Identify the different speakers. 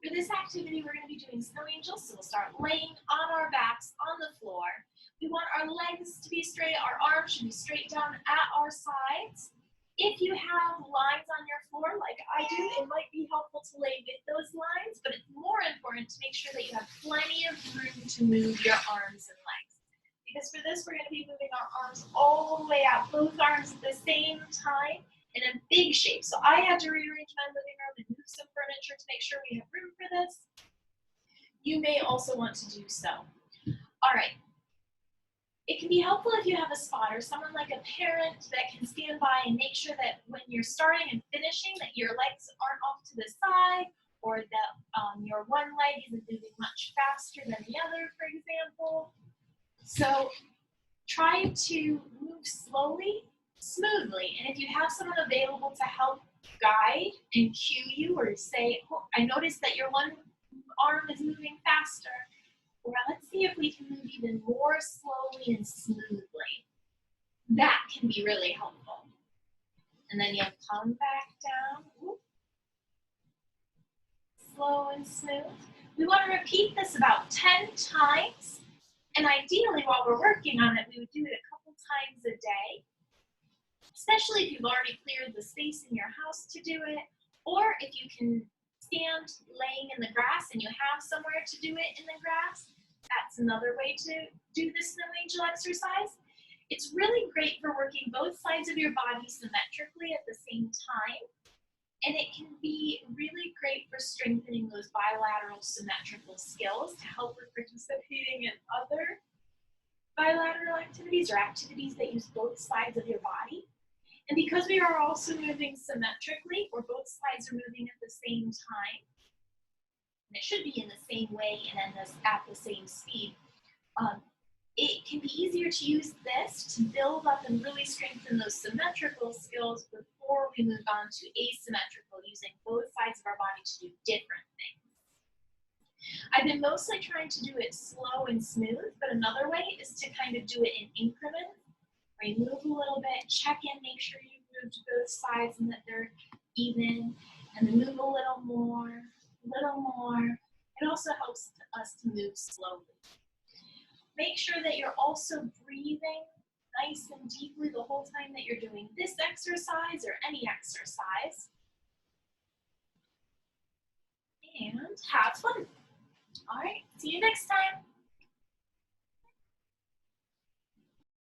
Speaker 1: For this activity, we're going to be doing snow angels, so we'll start laying on our backs on the floor. We want our legs to be straight, our arms should be straight down at our sides. If you have lines on your floor, like I do, it might be helpful to lay with those lines, but it's more important to make sure that you have plenty of room to move your arms and legs. Because for this, we're going to be moving our arms all the way out, both arms at the same time in a big shape. So I had to rearrange my living room and move some furniture to make sure we have room for this. You may also want to do so. All right. It can be helpful if you have a spotter, someone like a parent that can stand by and make sure that when you're starting and finishing that your legs aren't off to the side, or that your one leg isn't moving much faster than the other, for example. So try to move slowly, smoothly, and if you have someone available to help guide and cue you or say, oh, I noticed that your one arm is moving faster. Well, let's see if we can move even more slowly and smoothly. That can be really helpful. And then you'll come back down. Slow and smooth. We want to repeat this about 10 times. And ideally, while we're working on it, we would do it a couple times a day. Especially if you've already cleared the space in your house to do it. Or if you can stand laying in the grass and you have somewhere to do it in the grass, that's another way to do the snow angel exercise. It's really great for working both sides of your body symmetrically at the same time. And it can be really great for strengthening those bilateral symmetrical skills to help with participating in other bilateral activities or activities that use both sides of your body. And because we are also moving symmetrically, or both sides are moving at the same time, and it should be in the same way and at the same speed, it can be easier to use this to build up and really strengthen those symmetrical skills before we move on to asymmetrical, using both sides of our body to do different things. I've been mostly trying to do it slow and smooth, but another way is to kind of do it in increments. Where you move a little bit, check in, make sure you've moved both sides and that they're even, and then move a little more. It also helps us to move slowly. Make sure that you're also breathing nice and deeply the whole time that you're doing this exercise or any exercise. And have fun. All right, see you next time.